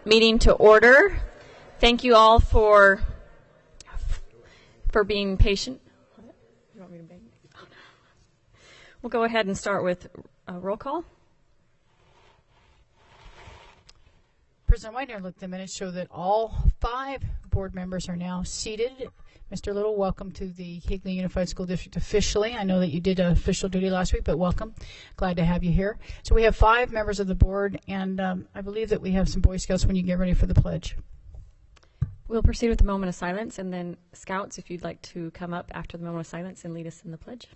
Meeting to order. Thank you all for being patient. You want me to bang? We'll go ahead and start with a roll call. President Widener, look, the minutes show that all 5 board members are now seated. Mr. Little, welcome to the Higley Unified School District officially. I know that you did official duty last week, but welcome. Glad to have you here. So we have 5 members of the board, and I believe that we have some Boy Scouts when you get ready for the pledge. We'll proceed with the moment of silence, and then Scouts, if you'd like to come up after the moment of silence and lead us in the pledge.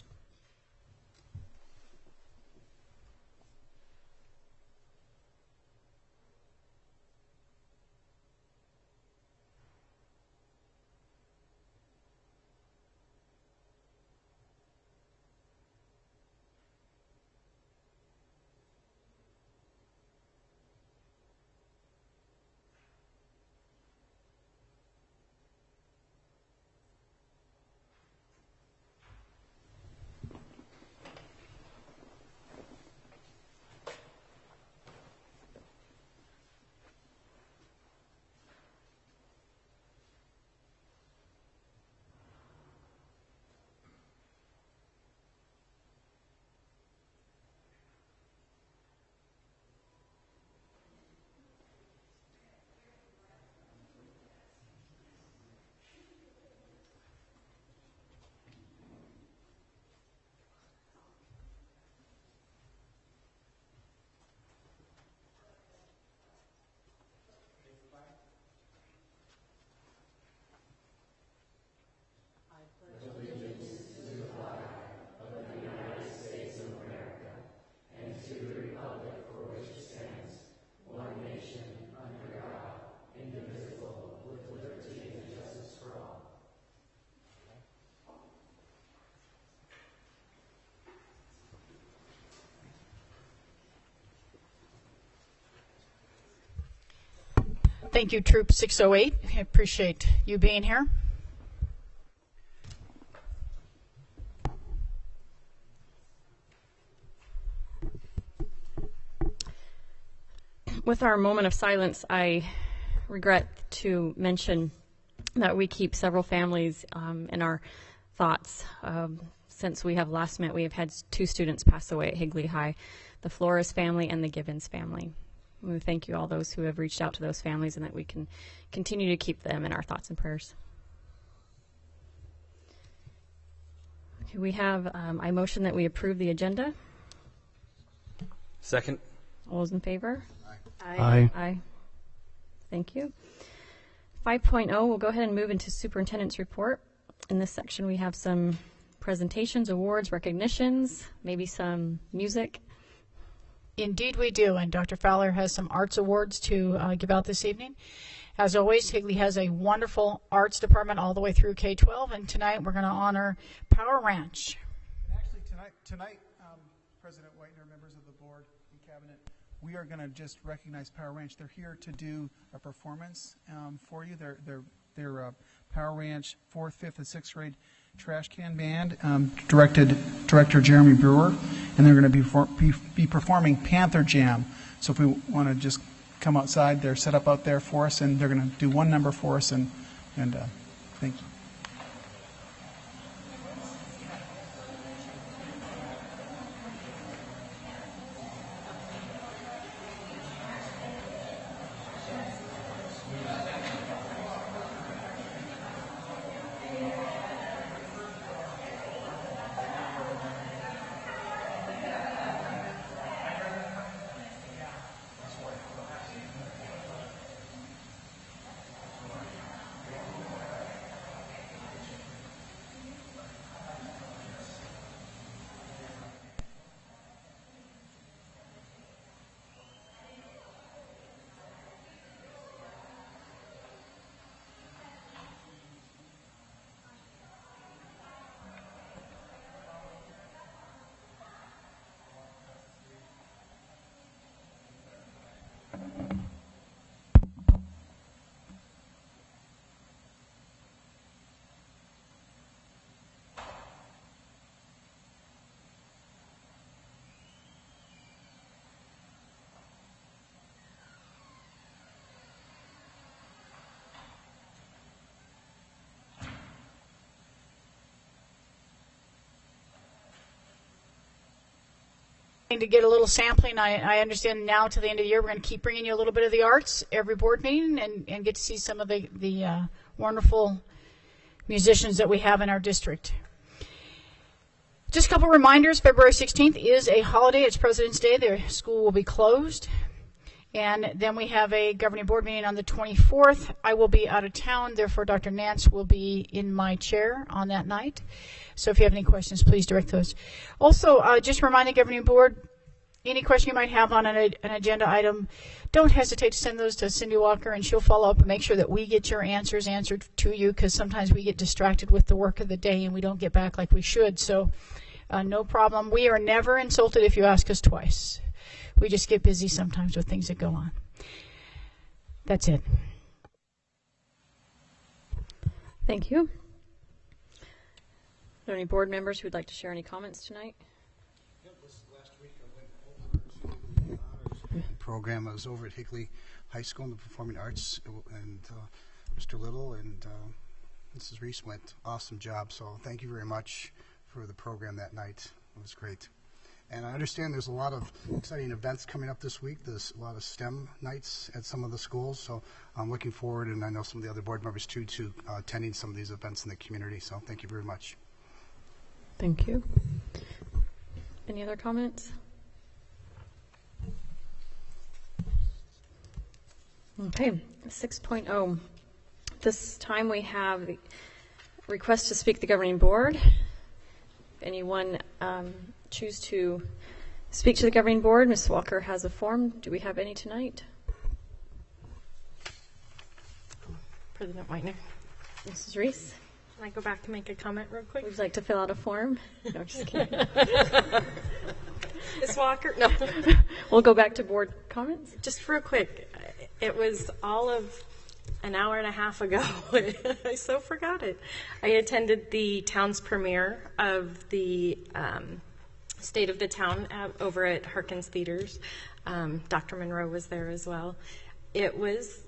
Thank you, Troop 608. I appreciate you being here. With our moment of silence, I regret to mention that we keep several families in our thoughts. Since we have last met, we have had 2 students pass away at Higley High, the Flores family and the Gibbons family. We thank you all those who have reached out to those families, and that we can continue to keep them in our thoughts and prayers. Okay, we have I motion that we approve the agenda. Second. All those in favor? Aye. Aye. Thank you. 5.0, we'll go ahead and move into Superintendent's Report. In this section, we have some presentations, awards, recognitions, maybe some music. Indeed we do, and Dr. Fowler has some arts awards to give out this evening. As always, Higley has a wonderful arts department all the way through K-12, and tonight we're going to honor Power Ranch. And actually tonight, President Whitener, members of the board and cabinet, we are going to just recognize Power Ranch. They're here to do a performance for you. They're Power Ranch 4th, 5th, and 6th grade trash can band, Director Jeremy Brewer, and they're going to be performing Panther Jam. So if we want to just come outside, they're set up out there for us, and they're going to do one number for us, and thank you. to get a little sampling. I understand now to the end of the year we're going to keep bringing you a little bit of the arts every board meeting and get to see some of the wonderful musicians that we have in our district. Just a couple reminders. February 16th is a holiday. It's President's Day. The school will be closed. And then we have a governing board meeting on the 24th. I will be out of town. Therefore, Dr. Nance will be in my chair on that night. So if you have any questions, please direct those. Also, just remind the governing board, any question you might have on an agenda item, don't hesitate to send those to Cindy Walker, and she'll follow up and make sure that we get your answers answered to you, because sometimes we get distracted with the work of the day and we don't get back like we should. So no problem. We are never insulted if you ask us twice. We just get busy sometimes with things that go on. That's it. Thank you. Are there any board members who would like to share any comments tonight? Last week I went over to the honors program. I was over at Higley High School in the Performing Arts, and Mr. Little and Mrs. Reese went. Awesome job. So thank you very much for the program that night. It was great. And I understand there's a lot of exciting events coming up this week. There's a lot of STEM nights at some of the schools. So I'm looking forward, and I know some of the other board members too, to attending some of these events in the community. So thank you very much. Thank you. Any other comments? Okay, 6.0. This time we have the request to speak the governing board. If anyone choose to speak to the governing board, Ms. Walker has a form. Do we have any tonight? President Whitener. Mrs. Reese, Can I go back and make a comment real quick? would you like to fill out a form? No, just kidding. Ms. Walker? No. We'll go back to board comments. Just real quick. It was all of an hour and a half ago. I so forgot it. I attended the town's premiere of the State of the Town over at Harkins Theaters. Dr. Monroe was there as well. It was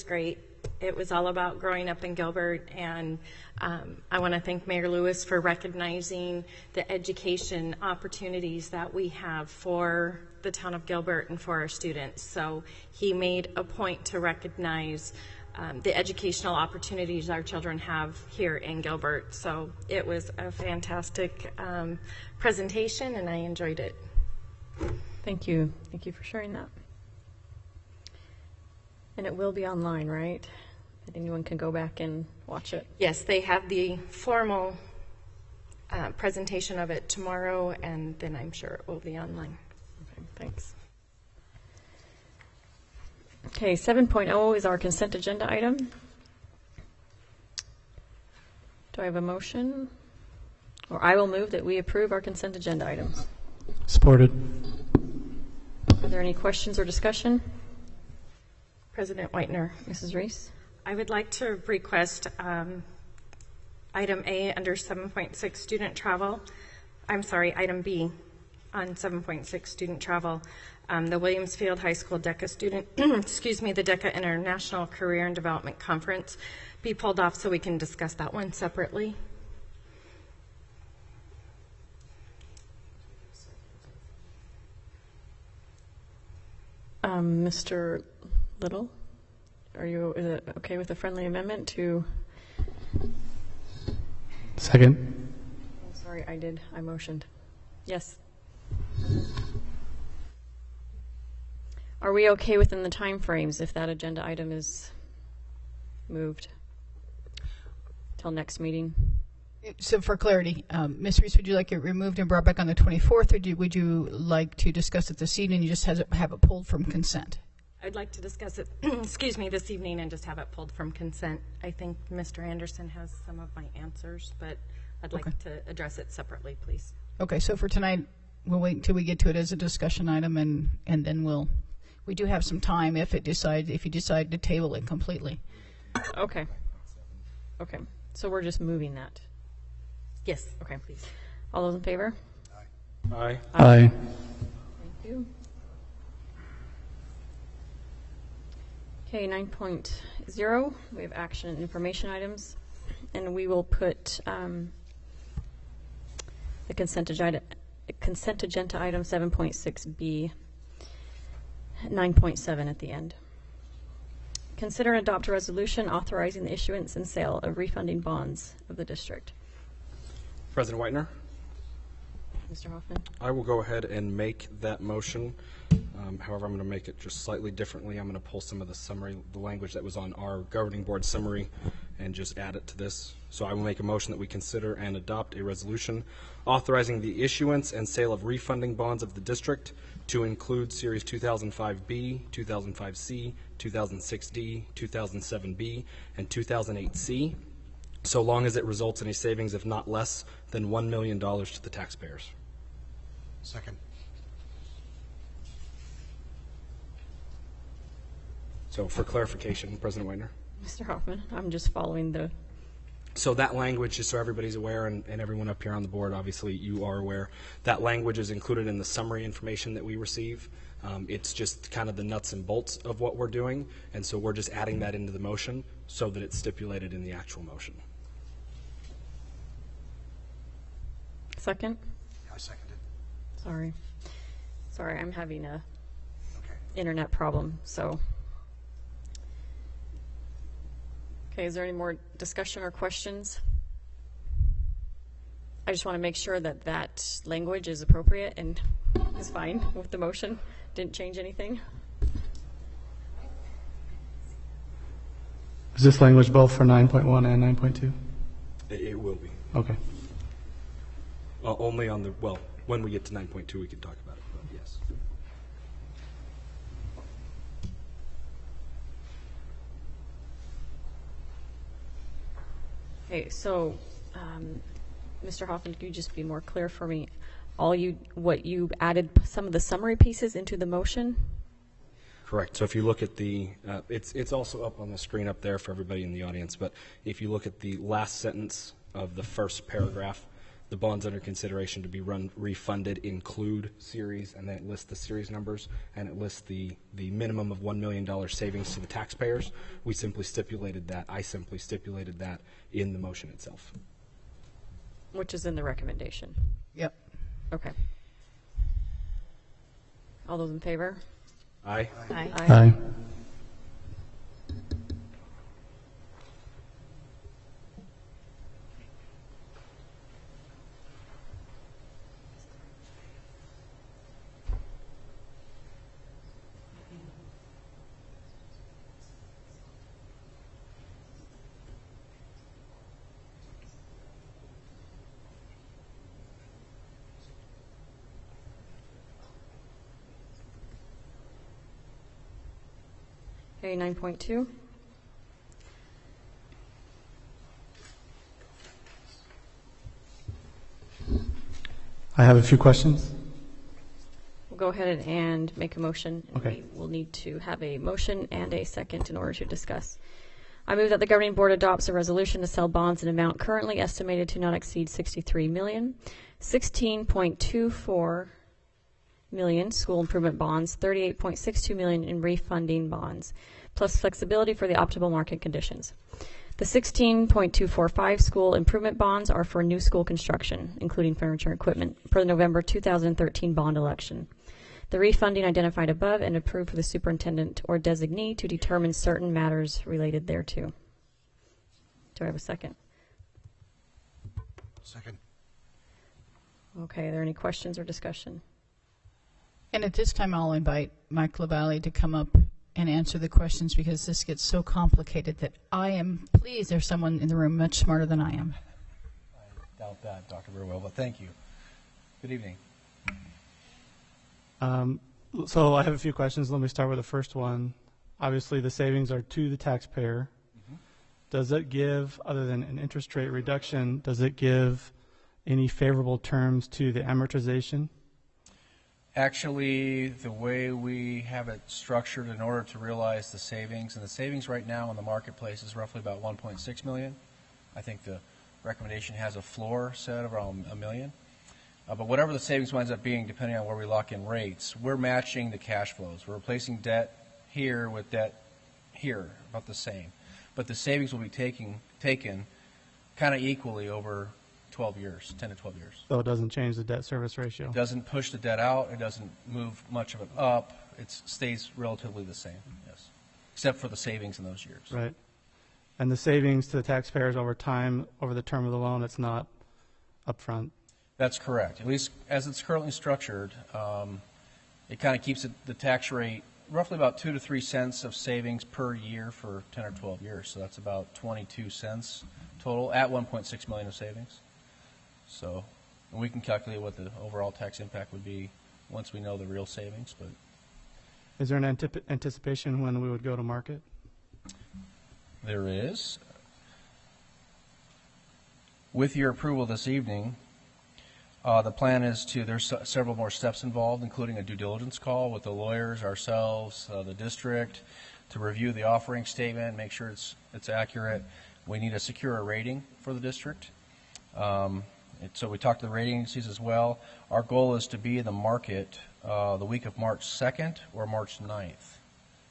great. It was all about growing up in Gilbert, and I want to thank Mayor Lewis for recognizing the education opportunities that we have for the town of Gilbert and for our students. So he made a point to recognize the educational opportunities our children have here in Gilbert. So it was a fantastic presentation, and I enjoyed it. Thank you. Thank you for sharing that. And it will be online, right? That anyone can go back and watch it. Yes, they have the formal presentation of it tomorrow, and then I'm sure it will be online. Okay, thanks. Okay, 7.0 is our consent agenda item. Do I have a motion? Or I will move that we approve our consent agenda items. Supported. Are there any questions or discussion? President Whitener, Mrs. Reese? I would like to request item A under 7.6 student travel. I'm sorry, item B on 7.6 student travel. The Williamsfield High School DECA student, excuse me, the DECA International Career and Development Conference be pulled off so we can discuss that one separately. Mr. Little, is it okay with a friendly amendment to? Second. I'm sorry, I motioned. Yes. Are we okay within the time frames if that agenda item is moved till next meeting? So for clarity, Ms. Reese, would you like it removed and brought back on the 24th, or would you like to discuss it this evening? You just have it pulled from consent. I'd like to discuss it, excuse me, this evening and just have it pulled from consent. I think Mr. Anderson has some of my answers, but I'd like to address it separately, please. Okay, so for tonight, we'll wait until we get to it as a discussion item, and then we do have some time if you decide to table it completely. Okay. Okay. So we're just moving that. Yes. Okay. Please. All those in favor? Aye. Thank you. Okay, 9.0, we have action and information items, and we will put the consent consent agenda item 7.6B, 9.7 at the end. Consider and adopt a resolution authorizing the issuance and sale of refunding bonds of the district. President Whitener, Mr. Hoffman? I will go ahead and make that motion. However, I'm going to make it just slightly differently. I'm going to pull some of the summary, the language that was on our governing board summary, and just add it to this. So I will make a motion that we consider and adopt a resolution authorizing the issuance and sale of refunding bonds of the district to include Series 2005B, 2005C, 2006D, 2007B, and 2008C, so long as it results in a savings of not less than $1 million to the taxpayers. Second. So for clarification, President Whitener. Mr. Hoffman, I'm just following the... So that language, just so everybody's aware, and everyone up here on the board, obviously you are aware, that language is included in the summary information that we receive. It's just kind of the nuts and bolts of what we're doing, and so we're just adding that into the motion so that it's stipulated in the actual motion. Second? I seconded. Sorry, I'm having a Okay. internet problem, so... Okay, is there any more discussion or questions? I just want to make sure that that language is appropriate and is fine with the motion. Didn't change anything. Is this language both for 9.1 and 9.2? It will be. Okay. Only on the, well, when we get to 9.2 we can talk about it, but yes. Okay, so, Mr. Hoffman, could you just be more clear for me? What you added some of the summary pieces into the motion? Correct. So if you look at the, it's also up on the screen up there for everybody in the audience, but if you look at the last sentence of the first paragraph, the bonds under consideration to be refunded include series, and then it lists the series numbers, and it lists the minimum of $1 million savings to the taxpayers. We simply stipulated that, I simply stipulated that in the motion itself. Which is in the recommendation. Yep. Okay. All those in favor? Aye. Aye. Aye. Okay, 9.2. I have a few questions. We'll go ahead and make a motion. Okay. We will need to have a motion and a second in order to discuss. I move that the governing board adopts a resolution to sell bonds in amount currently estimated to not exceed $63 million, 16.24 million school improvement bonds, 38.62 million in refunding bonds, plus flexibility for the optimal market conditions. The 16.245 school improvement bonds are for new school construction, including furniture and equipment, per the November 2013 bond election. The refunding identified above and approved for the superintendent or designee to determine certain matters related thereto. Do I have a second? Second. Okay, are there any questions or discussion? And at this time, I'll invite Mike LaValle to come up and answer the questions, because this gets so complicated that I am pleased there's someone in the room much smarter than I am. I doubt that, Dr. Burwell, but thank you. Good evening. So I have a few questions. Let me start with the first one. Obviously, the savings are to the taxpayer. Mm-hmm. Does it give, other than an interest rate reduction, does it give any favorable terms to the amortization? Actually, the way we have it structured in order to realize the savings, and the savings right now in the marketplace is roughly about $1.6 million. I think the recommendation has a floor set of around $1 million. But whatever the savings winds up being, depending on where we lock in rates, we're matching the cash flows. We're replacing debt here with debt here, about the same. But the savings will be taken kind of equally over 12 years, 10 to 12 years. So it doesn't change the debt service ratio. It doesn't push the debt out. It doesn't move much of it up. It stays relatively the same, yes, except for the savings in those years. Right. And the savings to the taxpayers over time, over the term of the loan, it's not upfront. That's correct. At least as it's currently structured, it kind of keeps the tax rate roughly about 2 to 3 cents of savings per year for 10 or 12 years. So that's about 22 cents total at 1.6 million of savings. So and we can calculate what the overall tax impact would be once we know the real savings. But is there an anticipation when we would go to market? there is. With your approval this evening, the plan is there's several more steps involved, including a due diligence call with the lawyers, ourselves, the district, to review the offering statement, make sure it's accurate. We need to secure a rating for the district. So we talked to the rating agencies as well. Our goal is to be in the market the week of March 2nd or March 9th.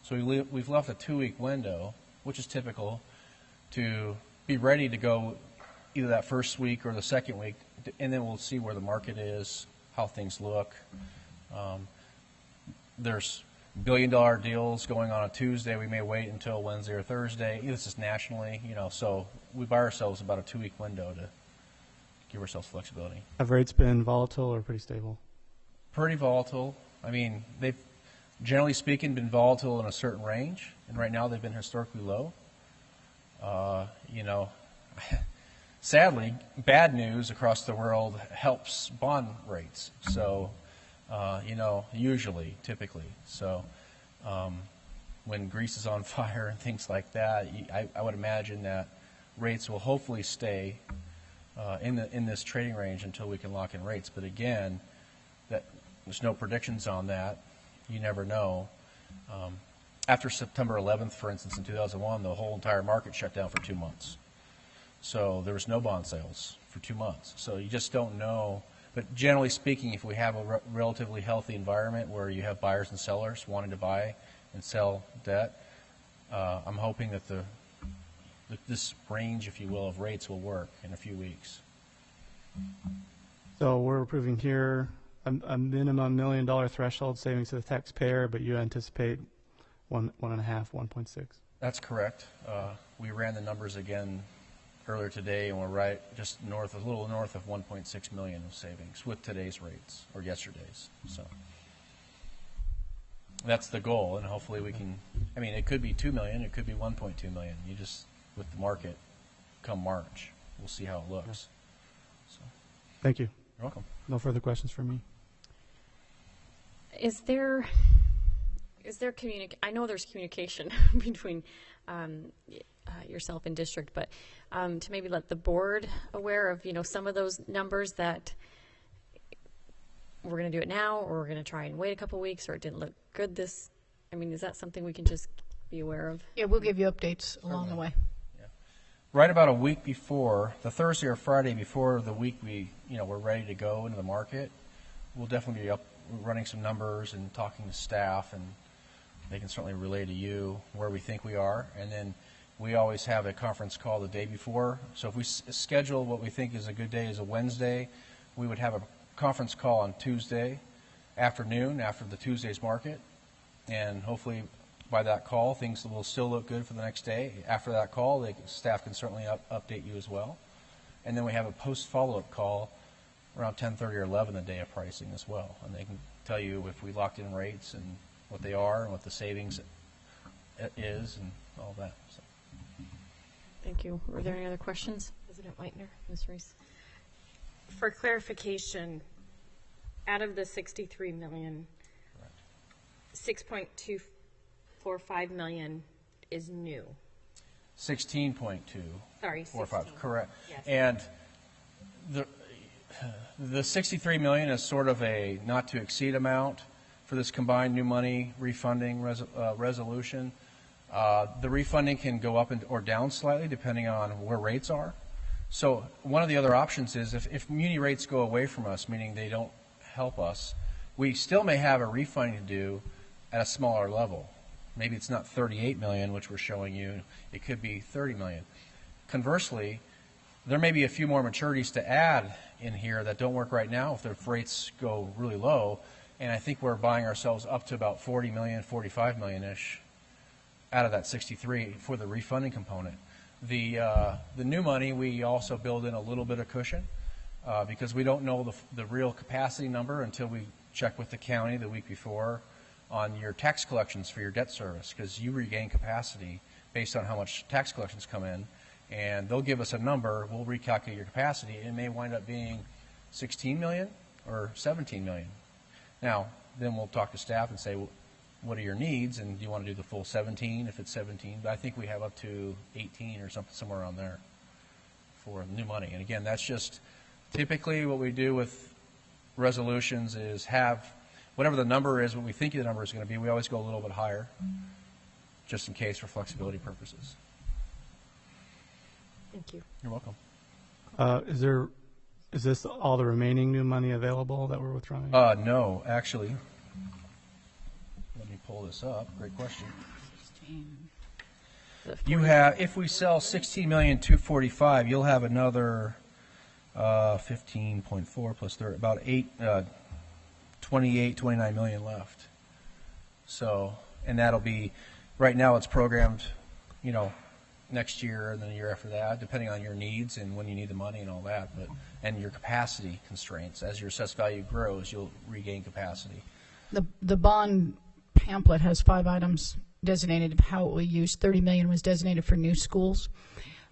So we've left a 2-week window, which is typical, to be ready to go either that first week or the second week, and then we'll see where the market is, how things look. There's billion-dollar deals going on Tuesday. We may wait until Wednesday or Thursday. This is nationally, so we buy ourselves about a 2-week window to give ourselves flexibility. Have rates been volatile or pretty stable? Pretty volatile. I mean, they've, generally speaking, been volatile in a certain range, and right now they've been historically low. Sadly, bad news across the world helps bond rates. So, typically. So, when Greece is on fire and things like that, I would imagine that rates will hopefully stay in this trading range until we can lock in rates. But again, there's no predictions on that. You never know. After September 11th, for instance, in 2001, the whole entire market shut down for 2 months. So there was no bond sales for 2 months. So you just don't know. But generally speaking, if we have a relatively healthy environment where you have buyers and sellers wanting to buy and sell debt, I'm hoping that this range, if you will, of rates will work in a few weeks. So we're approving here a minimum $1 million threshold savings to the taxpayer, but you anticipate 1.5, 1.6. That's correct. We ran the numbers again earlier today, and we're right just a little north of 1.6 million of savings with today's rates or yesterday's. So that's the goal, and hopefully we can. I mean, it could be 2 million, it could be 1.2 million. You just with the market come March, we'll see how it looks. So, thank you. You're welcome. No further questions from me. Is there I know there's communication between yourself and district, but to maybe let the board aware of some of those numbers that we're going to do it now, or we're going to try and wait a couple weeks, or it didn't look good is that something we can just be aware of? Yeah, we'll give you updates along the way. Yeah. Right about a week before, the Thursday or Friday before the week we're ready to go into the market, we'll definitely be running some numbers and talking to staff, and they can certainly relay to you where we think we are. And then we always have a conference call the day before. So if we schedule what we think is a good day as a Wednesday, we would have a conference call on Tuesday afternoon after the Tuesday's market. And hopefully by that call, things will still look good for the next day. After that call, staff can certainly update you as well. And then we have a post-follow-up call around 10:30 or 11 the day of pricing as well. And they can tell you if we locked in rates and what they are and what the savings is and all that. So. Thank you. Were there any other questions? President Whitener, Ms. Reese. For clarification, out of the 63 million, 6.245 million is new. 16.2. Sorry, 45. Correct. Yes. And the 63 million is sort of a not to exceed amount for this combined new money refunding resolution. The refunding can go up or down slightly depending on where rates are. So one of the other options is if muni rates go away from us, meaning they don't help us, we still may have a refunding to do at a smaller level. Maybe it's not 38 million, which we're showing you. It could be 30 million. Conversely, There may be a few more maturities to add in here that don't work right now if the rates go really low, and I think we're buying ourselves up to about 40 million, 45 million-ish out of that 63 for the refunding component. The new money, we also build in a little bit of cushion because we don't know the real capacity number until we check with the county the week before on your tax collections for your debt service, because you regain capacity based on how much tax collections come in, and they'll give us a number, we'll recalculate your capacity, and it may wind up being 16 million or 17 million. Now, then we'll talk to staff and say, well, what are your needs, and do you want to do the full 17 if it's 17? But I think we have up to 18 or something, somewhere around there for new money. And again, that's just typically what we do with resolutions is have whatever the number is, what we think the number is going to be, we always go a little bit higher just in case for flexibility purposes. Thank you. You're welcome. Is this all the remaining new money available that we're withdrawing? No, actually. Let me pull this up. Great question. You have, if we sell 16,245,000, you'll have another 15.4 plus 30, about 28, 29 million left. So, and that'll be, right now it's programmed, you know, next year and then the year after that, depending on your needs and when you need the money and all that, but and your capacity constraints. As your assessed value grows, you'll regain capacity. The bond pamphlet has 5 items designated of how it will use. 30 million was designated for new schools.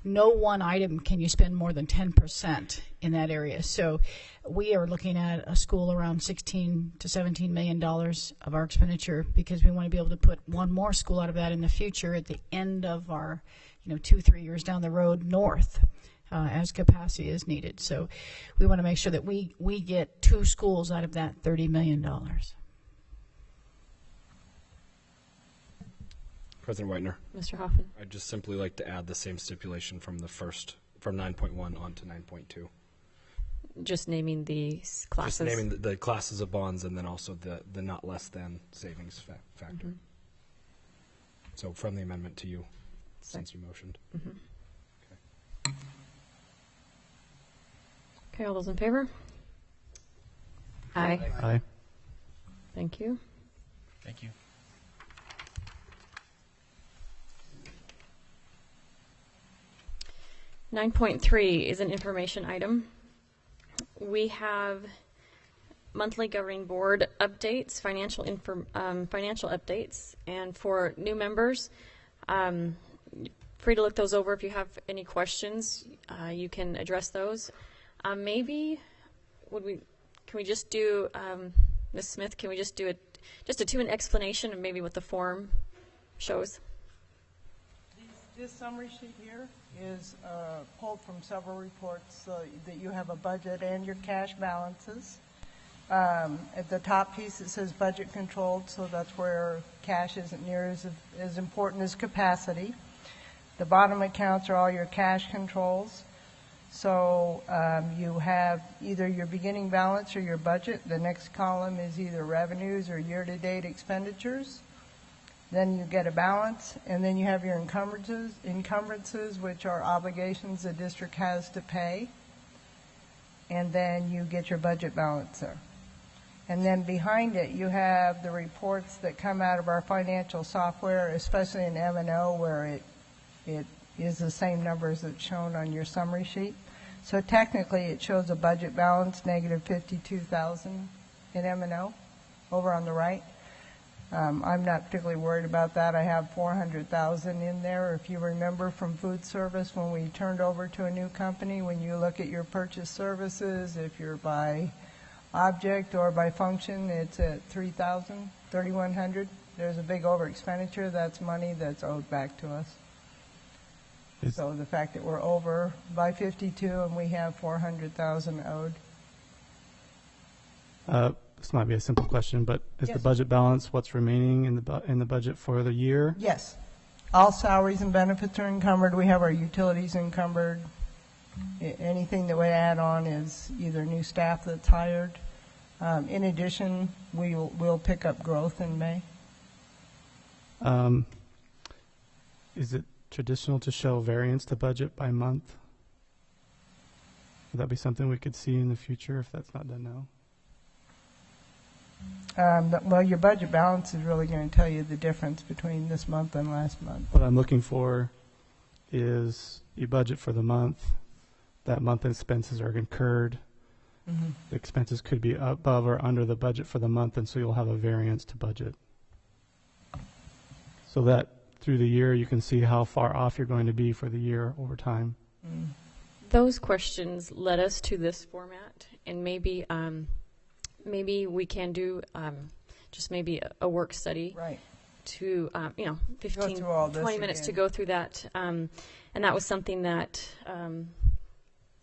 No one item can you spend more than 10% in that area. So we are looking at a school around $16 to $17 million of our expenditure, because we want to be able to put one more school out of that in the future at the end of our 2-3 years down the road north as capacity is needed. So we want to make sure that we get 2 schools out of that $30 million. President Whitener. Mr. Hoffman. I'd just simply like to add the same stipulation from the first, from 9.1 on to 9.2. Just naming the classes. Just naming the classes of bonds and then also the not less than savings factor. Mm-hmm. So from the amendment to you, since you motioned. Mm-hmm. Okay. Okay, all those in favor? Aye. Aye. Thank you. Thank you. Nine 9.3 is an information item. We have monthly governing board updates, financial updates, and for new members, free to look those over. If you have any questions, you can address those. Maybe can we just do, Ms. Smith, can we just do just a 2-minute explanation of maybe what the form shows? This summary sheet here is pulled from several reports that you have a budget and your cash balances. At the top piece it says budget controlled, so that's where cash isn't near as important as capacity. The bottom accounts are all your cash controls. So you have either your beginning balance or your budget. The next column is either revenues or year-to-date expenditures. Then you get a balance, and then you have your encumbrances, which are obligations the district has to pay. And then you get your budget balance there. And then behind it, you have the reports that come out of our financial software, especially in M&O, where it is the same numbers that's shown on your summary sheet. So technically, it shows a budget balance, negative $52,000 in M&O, over on the right. I'm not particularly worried about that. I have $400,000 in there. If you remember from food service, when we turned over to a new company, when you look at your purchase services, if you're by object or by function, it's at $3,000, $3,100. There's a big over expenditure. That's money that's owed back to us. So the fact that we're over by 52 and we have 400,000 owed. This might be a simple question, but is Yes. the budget balance what's remaining in the budget for the year? Yes. All salaries and benefits are encumbered. We have our utilities encumbered. Anything that we add on is either new staff that's hired. In addition, we'll pick up growth in May. Is it traditional to show variance to budget by month? Would that be something we could see in the future if that's not done now? Well, your budget balance is really going to tell you the difference between this month and last month. What I'm looking for is you budget for the month. That month expenses are incurred. The expenses could be above or under the budget for the month, and so you'll have a variance to budget. So that through the year you can see how far off you're going to be for the year over time. Those questions led us to this format, and maybe maybe we can do just maybe a work study Right. to 15, through all this 20 minutes to again. go through that. And that was something that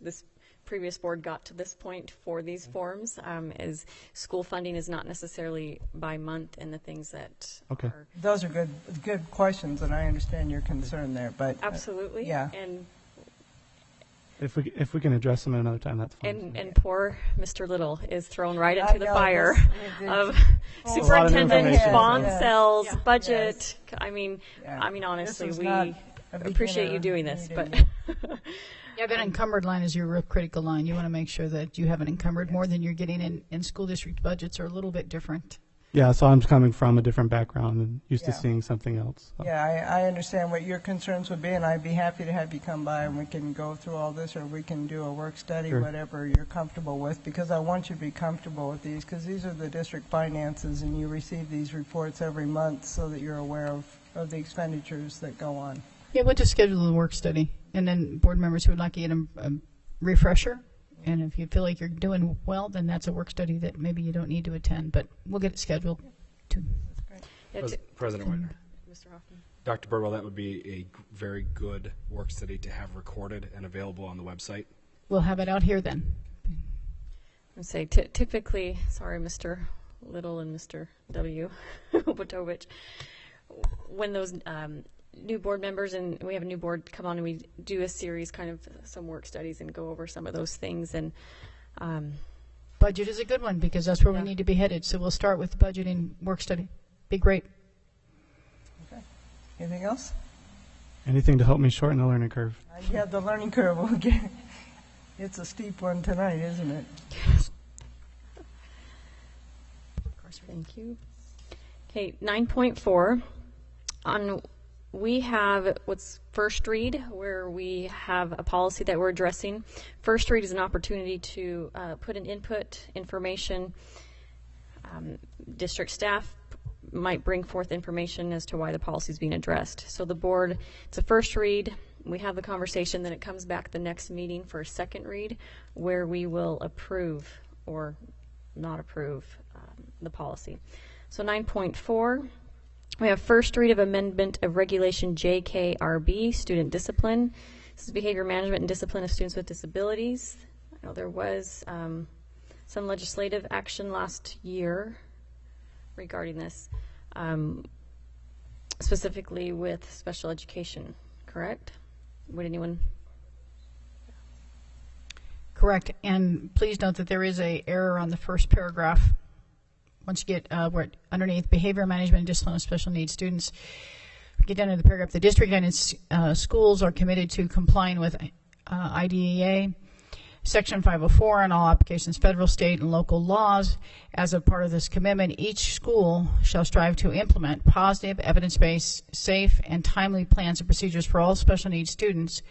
this previous board got to this point for these forms, is school funding is not necessarily by month, and the things that Okay. are Those are good questions, and I understand your concern there. But absolutely. yeah. If we can address them at another time, that's fine. And poor Mr. Little is thrown right I into the know, fire this- of a lot of superintendent, information. bond Yeah. sales, Yeah. budget. I mean, Yeah. honestly, This was we not a appreciate you beginner doing this, meeting. but Yeah, that encumbered line is your real critical line. You want to make sure that you haven't encumbered more than you're getting in school district budgets are a little bit different. Yeah, so I'm coming from a different background and used to Yeah. seeing something else. So. Yeah, I understand what your concerns would be, and I'd be happy to have you come by and we can go through all this, or we can do a work study, Sure. whatever you're comfortable with, because I want you to be comfortable with these, because these are the district finances, and you receive these reports every month so that you're aware of the expenditures that go on. Yeah, we'll just schedule a work study, and then board members who would like to get a refresher, and if you feel like you're doing well, then that's a work study that maybe you don't need to attend, but we'll get it scheduled. Yeah, President Whitener. Mr. Hoffman. Dr. Birdwell, that would be a very good work study to have recorded and available on the website. We'll have it out here then. And say typically, sorry, Mr. Little and Mr. W. Botovich, when those new board members, and we have a new board come on, and we do a series, kind of some work studies, and go over some of those things. And Budget is a good one, because that's where Yeah. we need to be headed, so we'll start with the budget and work study. Be great. Okay. Anything else? Anything to help me shorten the learning curve. Yeah, the learning curve will get, it's a steep one tonight, isn't it? thank you. Okay, 9.4. We have what's first read, where we have a policy that we're addressing. First read is an opportunity to put in input, information. District staff might bring forth information as to why the policy is being addressed. So the board, it's a first read. We have the conversation, then it comes back the next meeting for a second read, where we will approve or not approve the policy. So 9.4. We have first read of amendment of regulation JKRB, student discipline. This is behavior management and discipline of students with disabilities. I know there was some legislative action last year regarding this, specifically with special education, correct? Would anyone? Correct. And please note that there is a error on the first paragraph. Once you get where underneath behavior management and discipline of special needs students, get down to the paragraph. The district and its schools are committed to complying with IDEA, Section 504, on all applications, federal, state, and local laws. As a part of this commitment, each school shall strive to implement positive, evidence-based, safe, and timely plans and procedures for all special needs students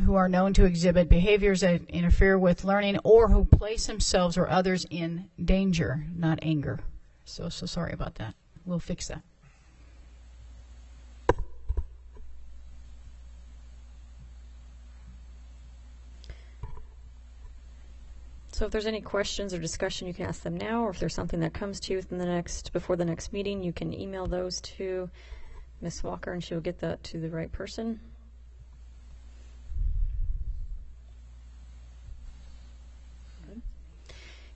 who are known to exhibit behaviors that interfere with learning or who place themselves or others in danger, not anger. So sorry about that. We'll fix that. So if there's any questions or discussion, you can ask them now, or if there's something that comes to you before the next meeting, you can email those to Ms. Walker, and she'll get that to the right person.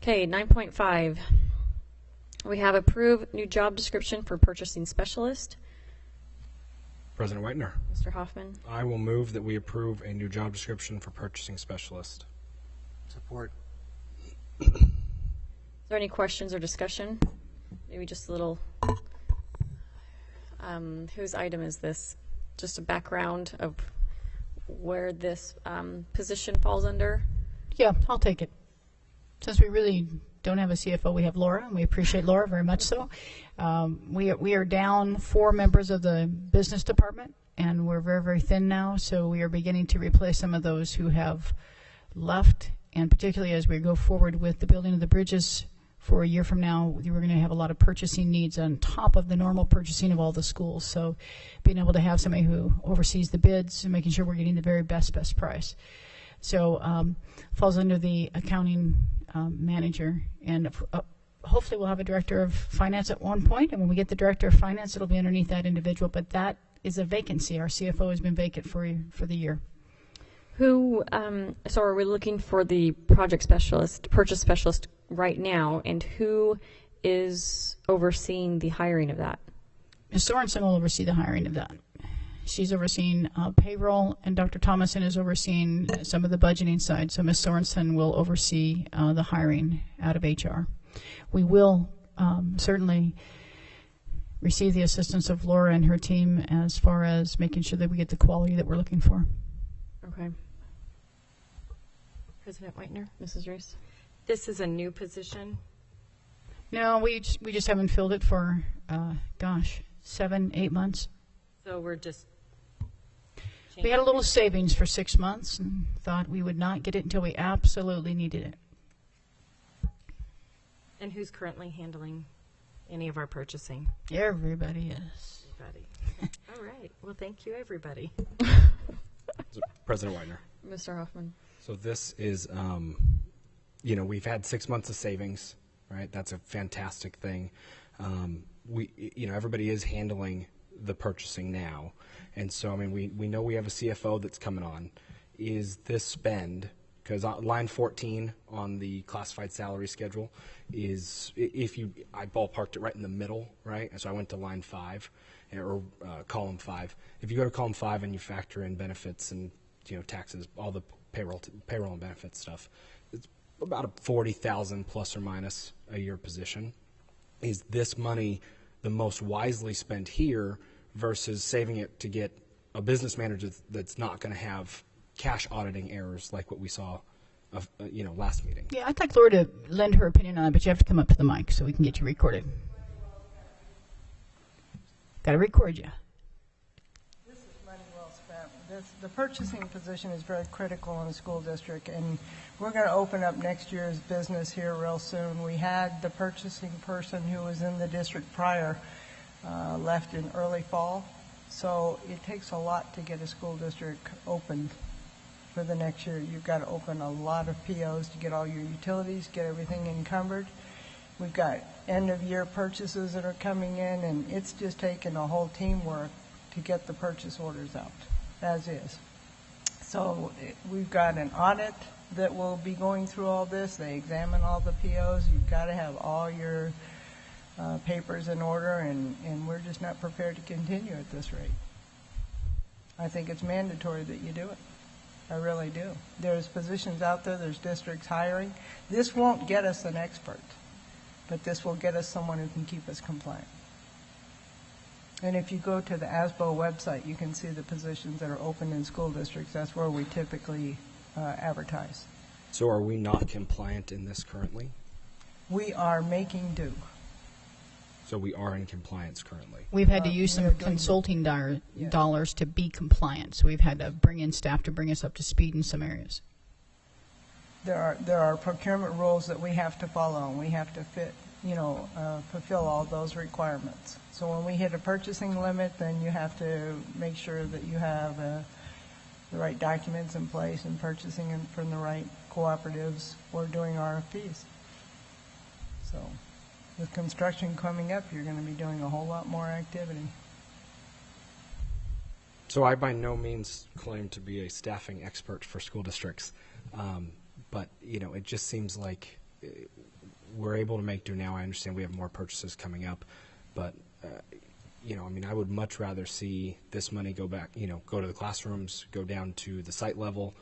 Okay, 9.5. We have approved new job description for purchasing specialist. President Whitener, Mr. Hoffman. I will move that we approve a new job description for purchasing specialist. Support. Is there any questions or discussion? Maybe just a little. Whose item is this? just a background of where this position falls under? Yeah, I'll take it. Since we really don't have a CFO, we have Laura, and we appreciate Laura very much so. We are down 4 members of the business department, and we're very, very thin now, so we are beginning to replace some of those who have left, and particularly as we go forward with the building of the bridges for a year from now, we're going to have a lot of purchasing needs on top of the normal purchasing of all the schools. So being able to have somebody who oversees the bids and making sure we're getting the very best price. So falls under the accounting manager, and hopefully we'll have a director of finance at one point, and when we get the director of finance, it'll be underneath that individual, but that is a vacancy. Our CFO has been vacant for the year. Who, so are we looking for the project specialist, purchase specialist right now, and who is overseeing the hiring of that? Ms. Sorensen will oversee the hiring of that. She's overseeing payroll, and Dr. Thomason is overseeing some of the budgeting side. So Ms. Sorensen will oversee the hiring out of HR. We will certainly receive the assistance of Laura and her team as far as making sure that we get the quality that we're looking for. Okay. President Whitener, Mrs. Reese? this is a new position. No, we just haven't filled it for, 7-8 months. So we're just We had a little savings for 6 months and thought we would not get it until we absolutely needed it. And who's currently handling any of our purchasing? Everybody is. Everybody. All right. Well, thank you, everybody. So, President Widener. Mr. Hoffman? So this is, we've had 6 months of savings, right? That's a fantastic thing. Everybody is handling the purchasing now. And so, we know we have a CFO that's coming on. Is this spend, because line 14 on the classified salary schedule is, I ballparked it right in the middle, right? And so I went to line 5, or column 5. If you go to column 5 and you factor in benefits and, taxes, all the payroll and benefits stuff, it's about a 40,000 plus or minus a year position. Is this money the most wisely spent here versus saving it to get a business manager that's not going to have cash auditing errors like what we saw last meeting? Yeah, I'd like Laura to lend her opinion on it, but you have to come up to the mic so we can get you recorded. Got to record you. This is money well spent. The purchasing position is very critical in the school district, and we're going to open up next year's business here real soon. We had the purchasing person who was in the district prior left in early fall, so it takes a lot to get a school district opened for the next year. You've got to open a lot of POs to get all your utilities, get everything encumbered. We've got end-of-year purchases that are coming in, and it's just taken a whole teamwork to get the purchase orders out, as is. So we've got an audit that will be going through all this. They examine all the POs. You've got to have all your papers in order, and we're just not prepared to continue at this rate. I think it's mandatory that you do it. I really do. There's positions out there, there's districts hiring. This won't get us an expert, but this will get us someone who can keep us compliant. And if you go to the ASBO website, you can see the positions that are open in school districts. That's where we typically advertise. So are we not compliant in this currently? We are making do. So we are in compliance currently. We've had to use some consulting dollars to be compliant, so we've had to bring in staff to bring us up to speed in some areas. There are procurement rules that we have to follow, and we have to fulfill all those requirements. So when we hit a purchasing limit, then you have to make sure that you have the right documents in place and purchasing from the right cooperatives or doing RFPs. So with construction coming up, you're going to be doing a whole lot more activity. So I by no means claim to be a staffing expert for school districts, but it just seems like we're able to make do now. I understand we have more purchases coming up, but I would much rather see this money go back, go to the classrooms, go down to the site level.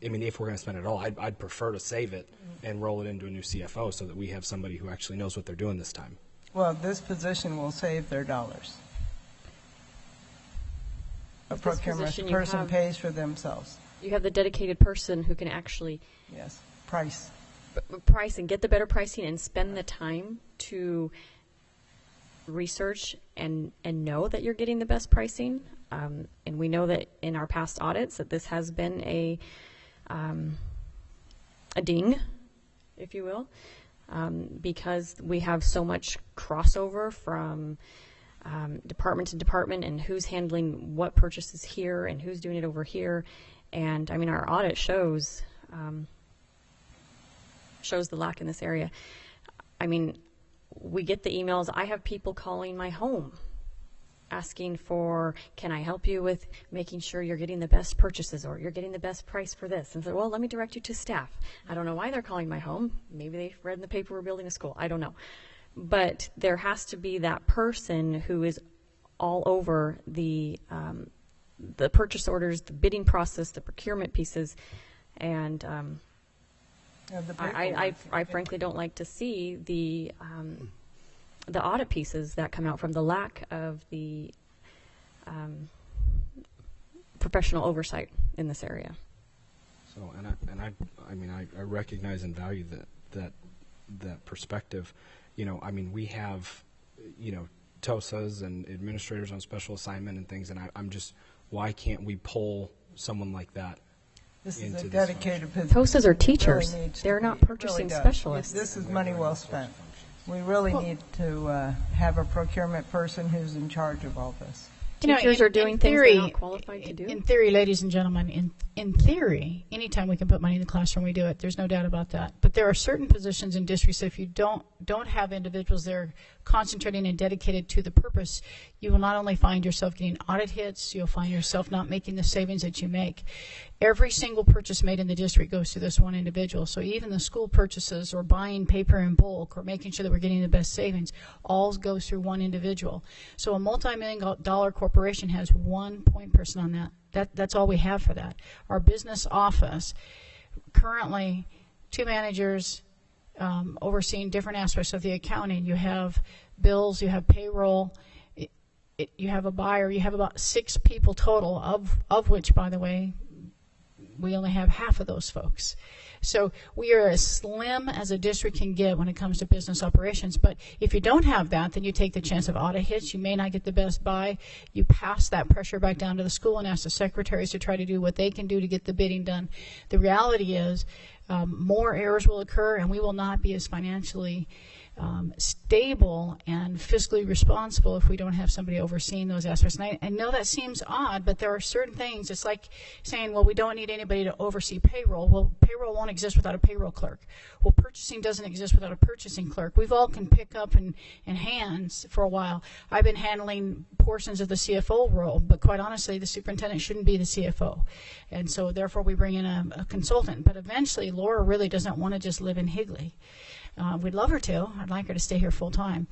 If we're going to spend it all, I'd prefer to save it and roll it into a new CFO so that we have somebody who actually knows what they're doing this time. Well, this position will save their dollars. a procurement position, you person have- pays for themselves. You have the dedicated person who can actually Yes, price. price and get the better pricing and spend the time to research and know that you're getting the best pricing. And we know that in our past audits that this has been a ding, if you will, because we have so much crossover from department to department and who's handling what purchases here and who's doing it over here. And I mean, our audit shows the lack in this area. I mean, we get the emails. I have people calling my home asking for, can I help you with making sure you're getting the best purchases or you're getting the best price for this? And so, well, let me direct you to staff. I don't know why they're calling my home. Maybe they read in the paper we're building a school. I don't know. But there has to be that person who is all over the purchase orders, the bidding process, the procurement pieces, and I frankly don't like to see the audit pieces that come out from the lack of the professional oversight in this area. So, I mean, I recognize and value that perspective. You know, I mean, we have, you know, TOSAs and administrators on special assignment and things, and I'm just, why can't we pull someone like that? This is into a this dedicated position. TOSAs are teachers. Really needs to They're be. not It purchasing does. specialists. This is money well spent. We really need to have a procurement person who's in charge of all this. Teachers are doing things they're not qualified to do. In theory, ladies and gentlemen, in theory, anytime we can put money in the classroom, we do it. There's no doubt about that. But there are certain positions in districts that if you don't have individuals there concentrating and dedicated to the purpose, you will not only find yourself getting audit hits, you'll find yourself not making the savings that you make. Every single purchase made in the district goes to this one individual. So even the school purchases or buying paper in bulk or making sure that we're getting the best savings, all goes through one individual. So a multi-million-dollar corporation has one point person on that. That's all we have for that. Our business office, currently 2 managers overseeing different aspects of the accounting. You have bills, you have payroll, you have a buyer, you have about 6 people total, of which, by the way, we only have half of those folks. So we are as slim as a district can get when it comes to business operations. But if you don't have that, then you take the chance of audit hits. You may not get the best buy. You pass that pressure back down to the school and ask the secretaries to try to do what they can do to get the bidding done. The reality is more errors will occur, and we will not be as financially stable and fiscally responsible if we don't have somebody overseeing those aspects. And I know that seems odd, but there are certain things. It's like saying, well, we don't need anybody to oversee payroll. Well, payroll won't exist without a payroll clerk. Well, purchasing doesn't exist without a purchasing clerk. We've all can pick up in hands for a while. I've been handling portions of the CFO role, but quite honestly, the superintendent shouldn't be the CFO. And so therefore we bring in a consultant. But eventually, Laura really doesn't want to just live in Higley. We'd love her to. I'd like her to stay here full time.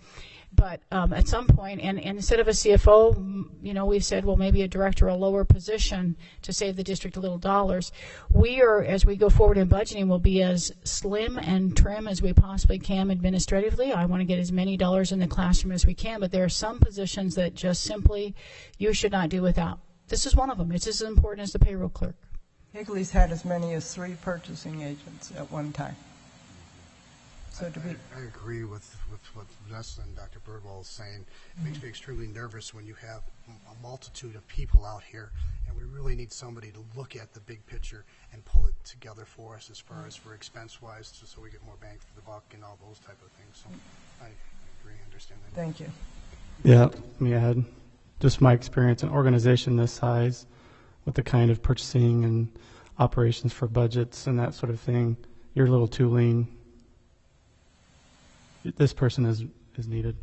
But at some point, and instead of a CFO, you know, we've said, well, maybe a director, a lower position to save the district a little dollars. We are, as we go forward in budgeting, will be as slim and trim as we possibly can administratively. I want to get as many dollars in the classroom as we can, but there are some positions that just simply you should not do without. This is one of them. It's as important as the payroll clerk. Higley's had as many as 3 purchasing agents at one time. So I agree with what Vanessa and Dr. Birdwell is saying. It makes me extremely nervous when you have a multitude of people out here, and we really need somebody to look at the big picture and pull it together for us as far as for expense-wise, just so we get more bang for the buck and all those type of things. So I agree, understand that. thank you. Yeah, let me add just my experience in organization this size with the kind of purchasing and operations for budgets and that sort of thing. You're a little too lean. This person is needed.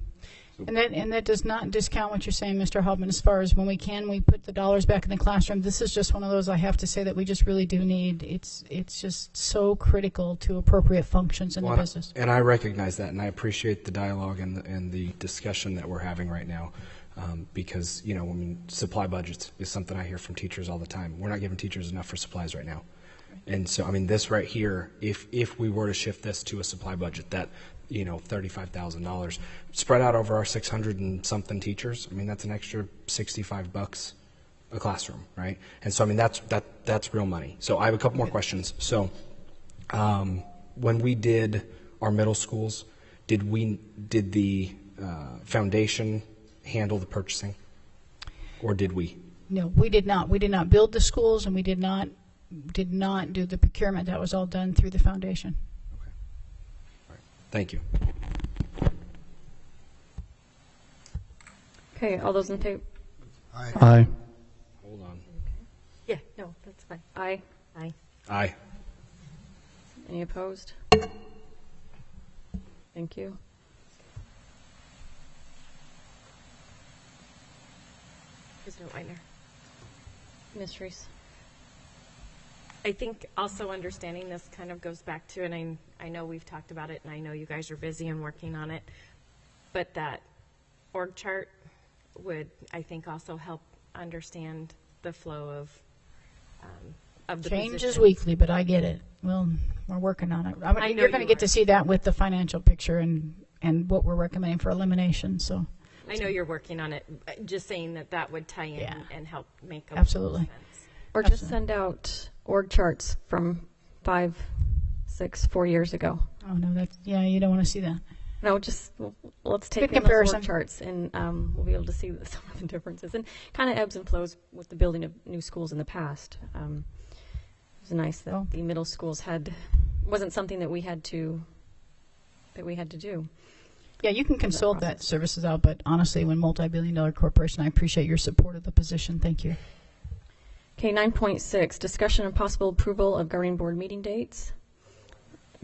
And that does not discount what you're saying, Mr. Hubman, as far as when we put the dollars back in the classroom. This is just one of those I have to say that we just really do need. It's just so critical to appropriate functions in the business. And I recognize that, and I appreciate the dialogue and the discussion that we're having right now. Because, you know, I mean, supply budgets is something I hear from teachers all the time. We're not giving teachers enough for supplies right now. And so, I mean, this right here, if we were to shift this to a supply budget that, you know, $35,000 spread out over our 600 and something teachers, I mean, that's an extra $65 a classroom, right? And so, I mean, that's real money. So I have a couple more questions. So when we did our middle schools, did the foundation handle the purchasing, or did we? No, we did not. We did not build the schools, and we did not do the procurement. That was all done through the foundation. Okay. All right. Thank you. Okay, all those in favor? Aye. Aye. Hold on. Yeah, no, that's fine. Aye. Aye. Aye. Any opposed? Thank you. President Whitener. Ms. Reese? I think also understanding this kind of goes back to, and I know we've talked about it, and I know you guys are busy and working on it, but that org chart would, I think, also help understand the flow of the Changes position. weekly, but I get it. Well, we're working on it. I know You're going to you get are. to see that with the financial picture and what we're recommending for elimination. So, I know you're working on it. Just saying that would tie in Yeah. and help make a Absolutely. sense. Or just send out org charts from 5, 6, 4 years ago. oh no, you don't want to see that. No, just let's take Good in those org comparison. charts, and we'll be able to see some of the differences, and kind of ebbs and flows with the building of new schools in the past. It was nice that Oh. the middle schools wasn't something that we had to do. Yeah, you can consult that services out, but honestly, when multi-billion-dollar corporation, I appreciate your support of the position. Thank you. Okay, 9.6, discussion and possible approval of governing board meeting dates.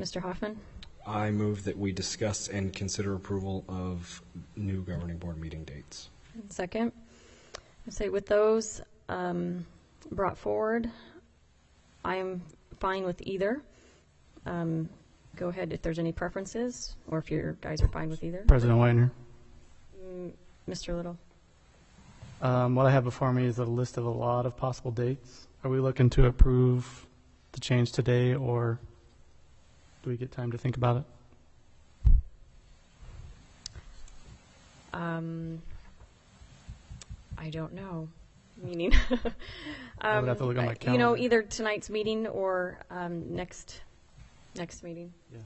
Mr. Hoffman? I move that we discuss and consider approval of new governing board meeting dates. Second. I say with those brought forward, I am fine with either. Go ahead if there's any preferences, or if your guys are fine with either. President Whitener. Mr. Little? What I have before me is a list of a lot of possible dates. Are we looking to approve the change today, or do we get time to think about it? I don't know. Meaning, I would have to look at my you calendar. know, either tonight's meeting or next meeting. Yeah.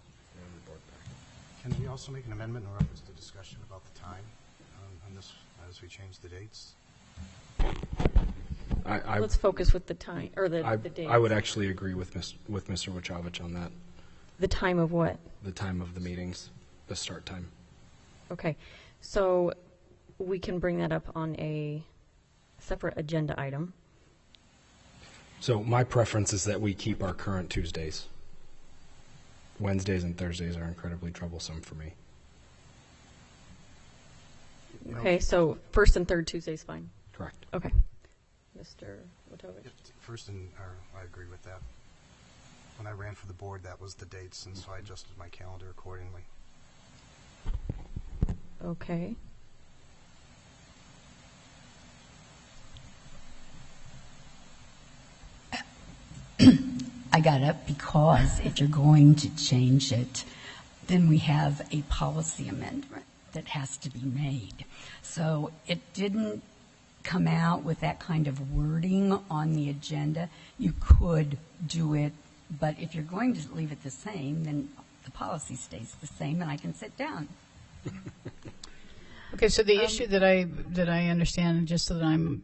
Can we also make an amendment in reference to discussion about the time on this as we change the dates? Let's focus with the time or the date. I would actually agree with Mr. Wachowicz on that. The time of what? The time of the meetings, the start time. Okay, so we can bring that up on a separate agenda item. So my preference is that we keep our current Tuesdays. Wednesdays and Thursdays are incredibly troublesome for me. Okay, so first and third Tuesday's fine. Correct. Okay. Mr. Wojtovich? First, I agree with that. When I ran for the board, that was the dates, and so I adjusted my calendar accordingly. Okay. I got up because if you're going to change it, then we have a policy amendment that has to be made. So it didn't come out with that kind of wording on the agenda. You could do it, but if you're going to leave it the same, then the policy stays the same and I can sit down. Okay, so the issue that I understand, just so that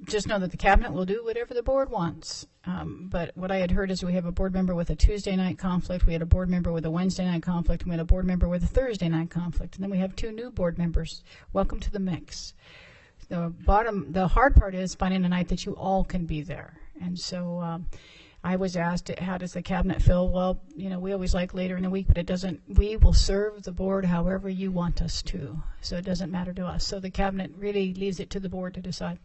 just know that the cabinet will do whatever the board wants. But what I had heard is we have a board member with a Tuesday night conflict, we had a board member with a Wednesday night conflict, and we had a board member with a Thursday night conflict, and then we have 2 new board members. Welcome to the mix. The hard part is finding a night that you all can be there. And so I was asked, how does the cabinet feel? Well, you know, we always like later in the week, but it doesn't, we will serve the board however you want us to. So it doesn't matter to us. So the cabinet really leaves it to the board to decide.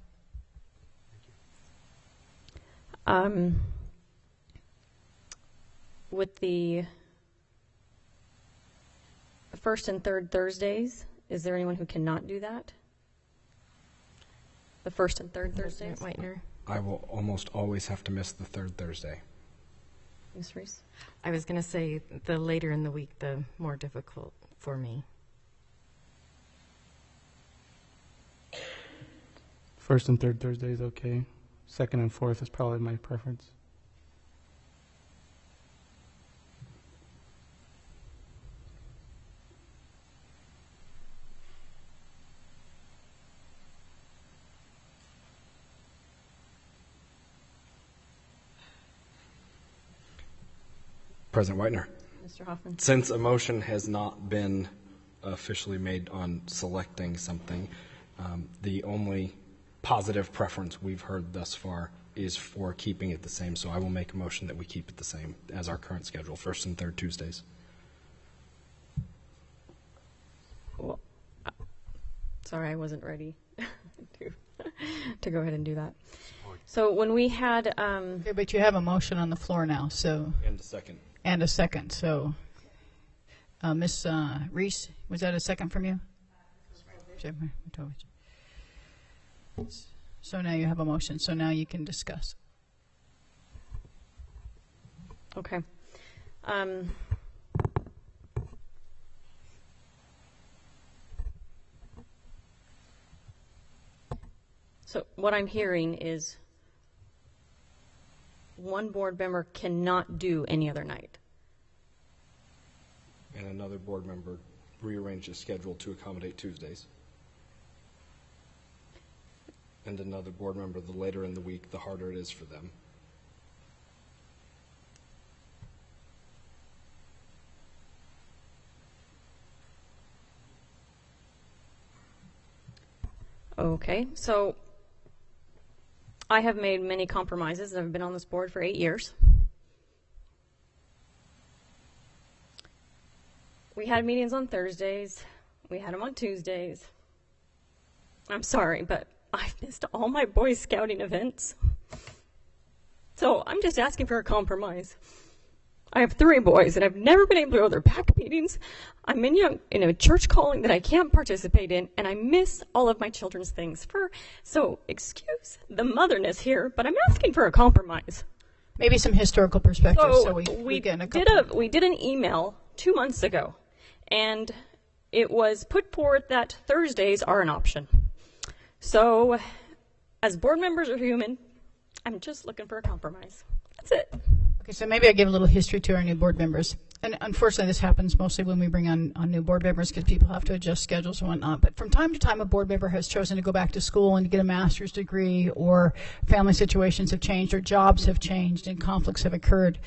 With the first and third Thursdays, is there anyone who cannot do that? The first and third Thursdays? President Whitener. I will almost always have to miss the third Thursday. Ms. Reese? I was going to say the later in the week, the more difficult for me. First and third Thursday is okay. Second and fourth is probably my preference. President Whitener, Mr. Hoffman. since a motion has not been officially made on selecting something, the only positive preference we've heard thus far is for keeping it the same. So I will make a motion that we keep it the same as our current schedule, first and third Tuesdays. Well, sorry, I wasn't ready to go ahead and do that. So when we had, Okay, but you have a motion on the floor now, so, And a second. and a second, so, Ms. Reese, was that a second from you? So now you have a motion, so now you can discuss. okay. So what I'm hearing is one board member cannot do any other night. And another board member rearrange the schedule to accommodate Tuesdays. And another board member, the later in the week, the harder it is for them. Okay, so I have made many compromises. I've been on this board for 8 years. We had meetings on Thursdays. We had them on Tuesdays. I'm sorry, but I've missed all my Boy Scouting events. So I'm just asking for a compromise. I have 3 boys, and I've never been able to go to their PAC meetings. I'm in a church calling that I can't participate in, and I miss all of my children's things. So excuse the motherness here, but I'm asking for a compromise. Maybe some historical perspective, so So we get a couple. we did an email 2 months ago, and it was put forward that Thursdays are an option. So, as board members are human, I'm just looking for a compromise. That's it. Okay, so maybe I give a little history to our new board members. And unfortunately, this happens mostly when we bring on new board members because people have to adjust schedules and whatnot. But from time to time, a board member has chosen to go back to school and to get a master's degree, or family situations have changed, or jobs have changed, and conflicts have occurred.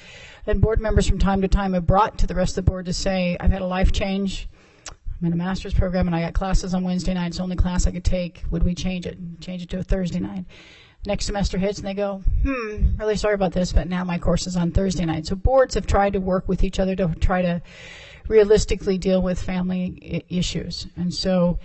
And board members from time to time have brought to the rest of the board to say, I've had a life change. I'm in a master's program, and I got classes on Wednesday night. It's the only class I could take. Would we change it? Change it to a Thursday night. Next semester hits, and they go, really sorry about this, but now my course is on Thursday night. So boards have tried to work with each other to try to realistically deal with family issues. And so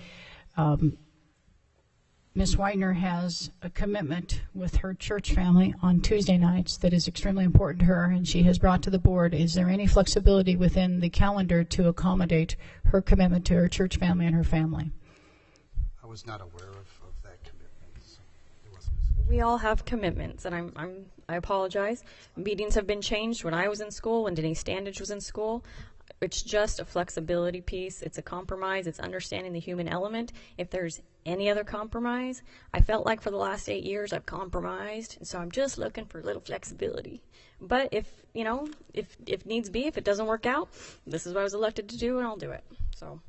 Ms. Widener has a commitment with her church family on Tuesday nights that is extremely important to her, and she has brought to the board, is there any flexibility within the calendar to accommodate her commitment to her church family and her family? I was not aware of that commitment. So there wasn't We all have commitments, and I apologize. Meetings have been changed when I was in school, when Denise Standage was in school. It's just a flexibility piece. It's a compromise. It's understanding the human element. If there's any other compromise, I felt like for the last 8 years I've compromised, and so I'm just looking for a little flexibility. But if needs be, if it doesn't work out, this is what I was elected to do, and I'll do it. So.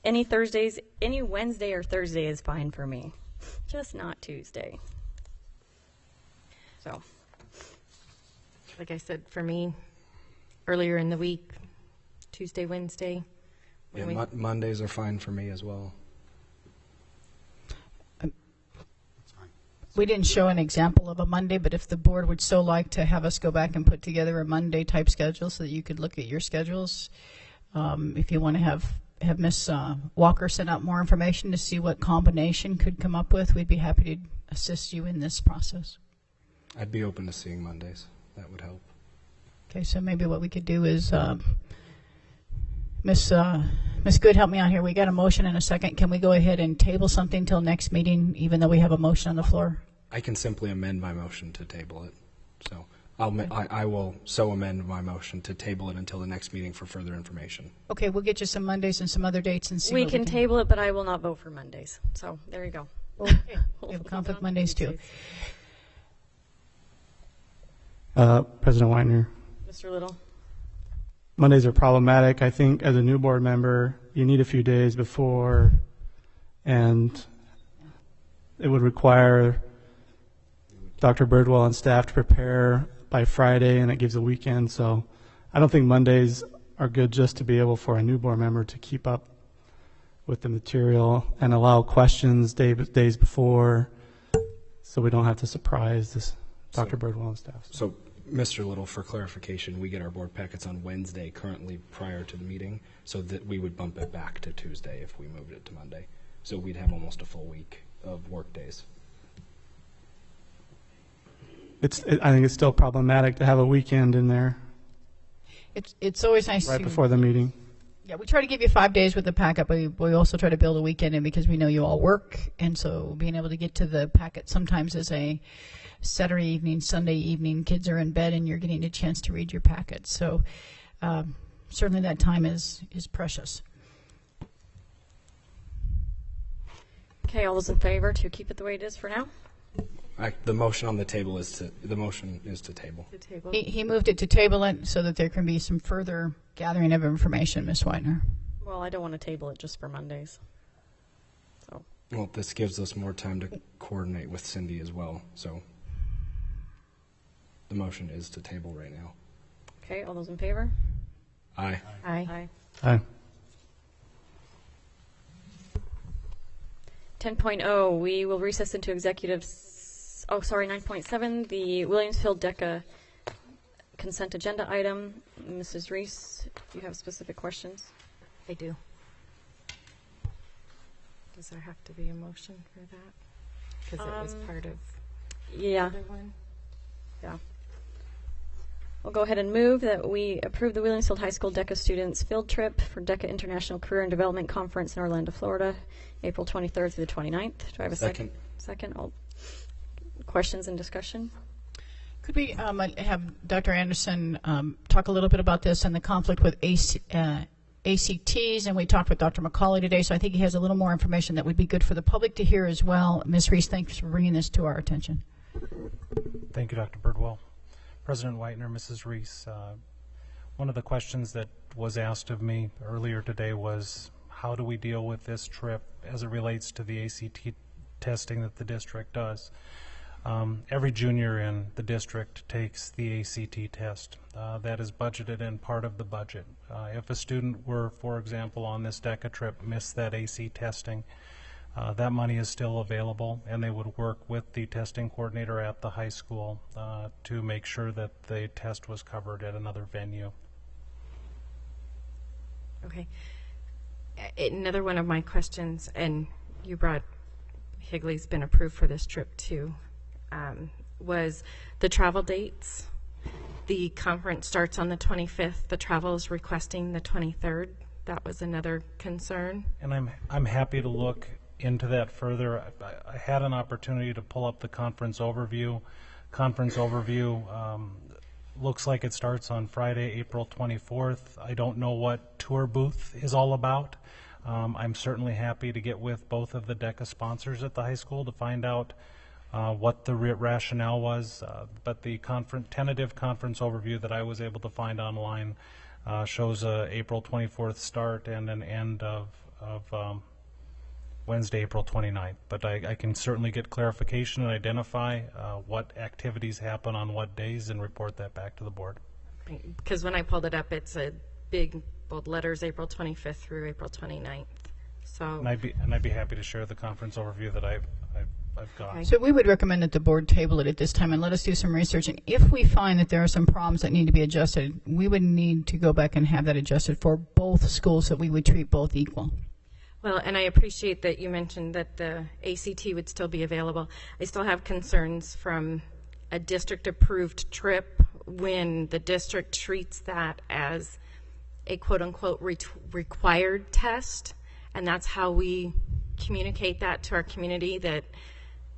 Any Thursdays, any Wednesday or Thursday is fine for me, just not Tuesday. So, Like I said, for me, earlier in the week, Tuesday, Wednesday. Yeah, Mondays are fine for me as well. That's fine. We didn't show an example of a Monday, but if the board would so like to have us go back and put together a Monday type schedule so that you could look at your schedules, if you want to have Ms. Walker send out more information to see what combination could come up with, we'd be happy to assist you in this process. I'd be open to seeing Mondays. That would help. Okay, so maybe what we could do is, Ms. Good, help me out here. We got a motion and a second. Can we go ahead and table something till next meeting, even though we have a motion on the floor? I can simply amend my motion to table it. So I will so amend my motion to table it until the next meeting for further information. Okay, we'll get you some Mondays and some other dates and see We what can table it, but I will not vote for Mondays. So there you go. Okay, we have a conflict Mondays too. President Weiner, Mr. Little. Mondays are problematic. I think as a new board member, you need a few days before, and it would require Dr. Birdwell and staff to prepare by Friday, and it gives a weekend. So I don't think Mondays are good just to be able for a new board member to keep up with the material and allow questions days before, so we don't have to surprise this Dr. Birdwell and staff. So, Mr. Little, for clarification, we get our board packets on Wednesday currently prior to the meeting, so that we would bump it back to Tuesday if we moved it to Monday. So we'd have almost a full week of work days. I think it's still problematic to have a weekend in there It's always nice right to before the meeting. Yeah, we try to give you 5 days with the packet, but we also try to build a weekend in because we know you all work, and so being able to get to the packet sometimes is a Saturday evening, Sunday evening, kids are in bed and you're getting a chance to read your packet. So certainly that time is precious. Okay, all those in favor to keep it the way it is for now? The motion on the table is to table. To table. He moved it to table it so that there can be some further gathering of information, Ms. Whitener. Well, I don't want to table it just for Mondays. So Well, this gives us more time to coordinate with Cindy as well. So the motion is to table right now. okay, all those in favor? Aye. Aye. Aye. 10.0, we will recess into executives. 9.7, the Williamsfield DECA consent agenda item. Mrs. Reese, do you have specific questions? I do. Does there have to be a motion for that? Because it was part of the Yeah. other one. Yeah. We'll go ahead and move that we approve the Williamsfield High School DECA students field trip for DECA International Career and Development Conference in Orlando, Florida, April 23rd through the 29th. Do I have a second? Second. All questions and discussion? Could we have Dr. Anderson talk a little bit about this and the conflict with ACTs? And we talked with Dr. McCauley today, so I think he has a little more information that would be good for the public to hear as well. Ms. Reese, thanks for bringing this to our attention. Thank you, Dr. Birdwell. President Whitener, Mrs. Reese, one of the questions that was asked of me earlier today was, how do we deal with this trip as it relates to the ACT testing that the district does? Every junior in the district takes the ACT test. That is budgeted in part of the budget. If a student were, for example, on this DECA trip, missed that AC testing, that money is still available, and they would work with the testing coordinator at the high school to make sure that the test was covered at another venue. Okay. Another one of my questions, and you brought Higley's been approved for this trip too, was the travel dates. The conference starts on the 25th. The travel is requesting the 23rd. That was another concern. And I'm happy to look into that further. I had an opportunity to pull up the conference overview. Conference overview looks like it starts on Friday, April 24th. I don't know what tour booth is all about. I'm certainly happy to get with both of the DECA sponsors at the high school to find out what the rationale was, but the tentative conference overview that I was able to find online shows a April 24th start and an end of Wednesday, April 29th. But I can certainly get clarification and identify what activities happen on what days and report that back to the board. Because when I pulled it up, it's a big bold letters, April 25th through April 29th. So And I'd be happy to share the conference overview that I've got. Okay. So we would recommend that the board table it at this time and let us do some research. And if we find that there are some problems that need to be adjusted, we would need to go back and have that adjusted for both schools, so we would treat both equal. Well, and I appreciate that you mentioned that the ACT would still be available. I still have concerns from a district-approved trip when the district treats that as a quote-unquote required test, and that's how we communicate that to our community, that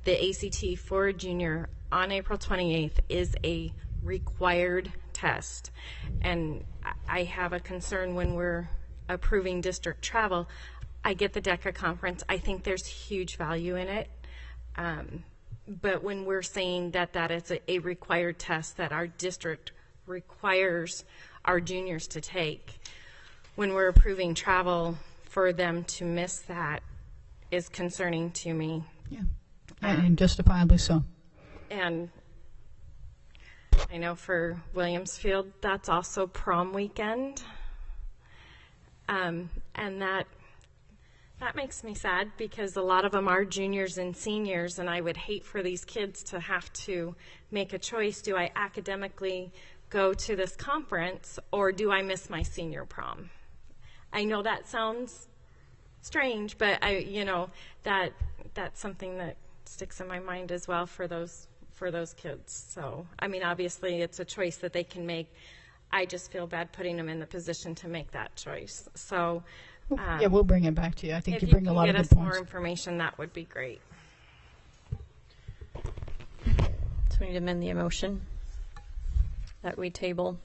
the ACT for a junior on April 28th is a required test. And I have a concern when we're approving district travel. I get the DECA conference. I think there's huge value in it. But when we're saying that that is a required test that our district requires our juniors to take, when we're approving travel, for them to miss that is concerning to me. Yeah, and justifiably so. And I know for Williamsfield, that's also prom weekend. And that makes me sad because a lot of them are juniors and seniors, and I would hate for these kids to have to make a choice. Do I academically go to this conference, or do I miss my senior prom? I know that sounds strange, but that's something that sticks in my mind as well for those kids. So, I mean, obviously it's a choice that they can make. I just feel bad putting them in the position to make that choice. So, yeah, we'll bring it back to you. I think if you bring a lot of get good us points. more information, that would be great. So we need to amend the motion that we table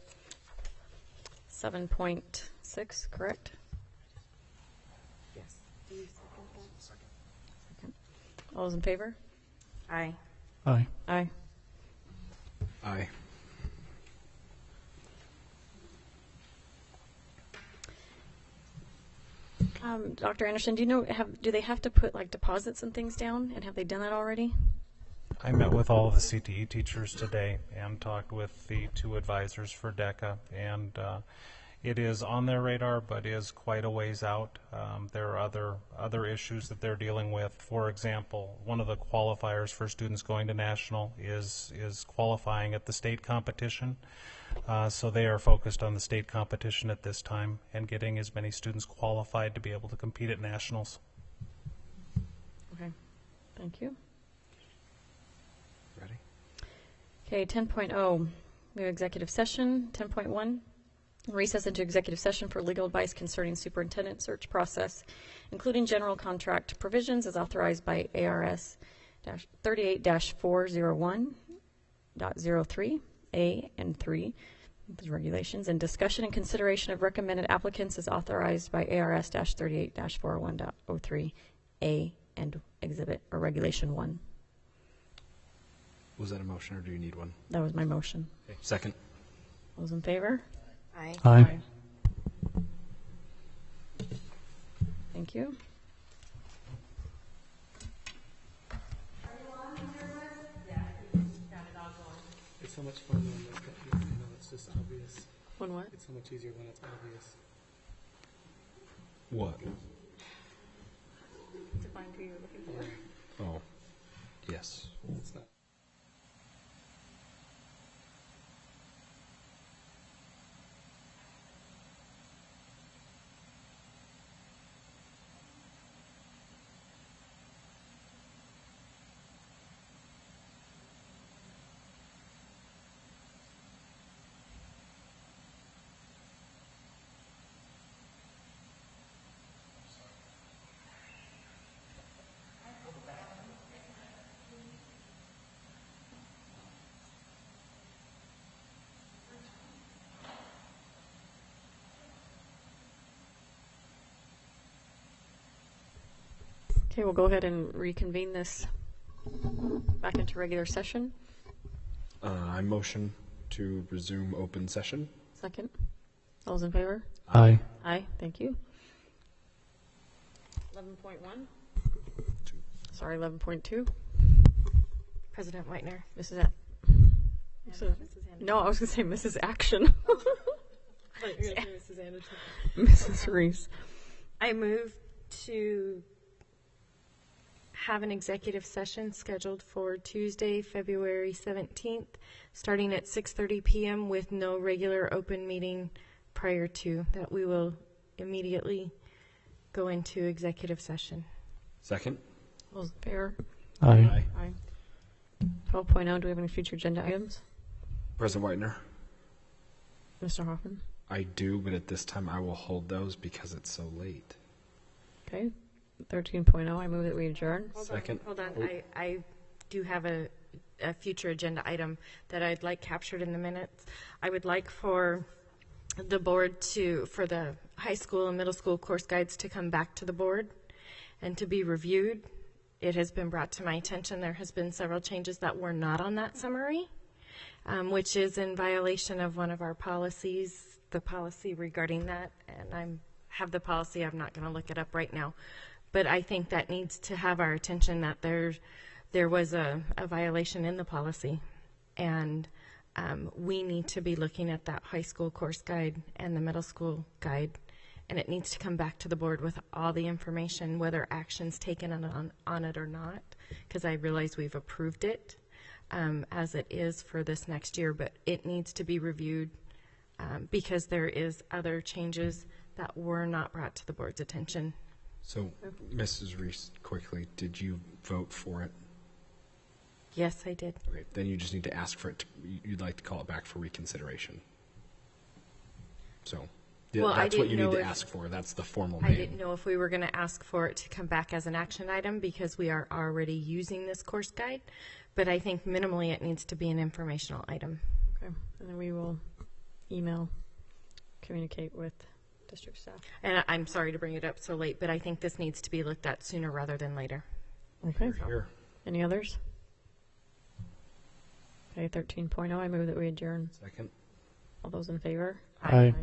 7.6, correct? Yes. Do you second that? Second. All those in favor? Aye. Aye. Aye. Aye. Dr. Anderson, do you know, do they have to put like deposits and things down, and have they done that already? I met with all of the CTE teachers today and talked with the 2 advisors for DECA, and it is on their radar, but is quite a ways out. There are other issues that they're dealing with. For example, one of the qualifiers for students going to national is qualifying at the state competition. So they are focused on the state competition at this time and getting as many students qualified to be able to compete at nationals. Okay, thank you. Ready? Okay, 10.0, we have executive session. 10.1, recess into executive session for legal advice concerning superintendent search process, including general contract provisions as authorized by ARS 38-401.03 A and 3, those regulations, and discussion and consideration of recommended applicants as authorized by ARS 38-401.03 A and exhibit or regulation 1. Was that a motion, or do you need one? That was my motion. Okay. Second. All those in favor? Aye. Aye. Thank you. It's so much fun when it's it's just obvious. When what? It's so much easier when it's obvious. What? To find who you're looking for. Oh, yes. It's not. Okay, we'll go ahead and reconvene this back into regular session. I motion to resume open session. Second. All those in favor? Aye. Aye, thank you. 11.1. Sorry, 11.2. President Whitener. Mrs. No, I was going to say Mrs. Action. Mrs. Anderson. Mrs. Reese. I move to have an executive session scheduled for Tuesday, February 17th, starting at 6:30 p.m. with no regular open meeting prior to that. We will immediately go into executive session. Second. All those in favor? Aye. Aye. 12.0, do we have any future agenda items? President Whitener. Mr. Hoffman? I do, but at this time I will hold those because it's so late. Okay. 13.0, I move that we adjourn. Second. Hold on. I do have a a future agenda item that I'd like captured in the minutes. I would like for the board for the high school and middle school course guides to come back to the board and to be reviewed. It has been brought to my attention there has been several changes that were not on that summary, which is in violation of one of our policies, the policy regarding that. And I have the policy. I'm not going to look it up right now. But I think that needs to have our attention, that there was a violation in the policy. And we need to be looking at that high school course guide and the middle school guide. And it needs to come back to the board with all the information, whether action's taken on it or not, because I realize we've approved it as it is for this next year, but it needs to be reviewed because there is other changes that were not brought to the board's attention. So, Mrs. Reese, quickly, did you vote for it? Yes, I did. Okay, then you just need to ask for it. You'd like to call it back for reconsideration. So. Yeah, Well, that's what you need to ask for. That's the formal name. I didn't know if we were going to ask for it to come back as an action item because we are already using this course guide, but I think minimally it needs to be an informational item. Okay, and then we will communicate with district staff. And I'm sorry to bring it up so late, but I think this needs to be looked at sooner rather than later. Okay. Here. Any others? Okay, 13.0, I move that we adjourn. Second. All those in favor? Aye. Aye.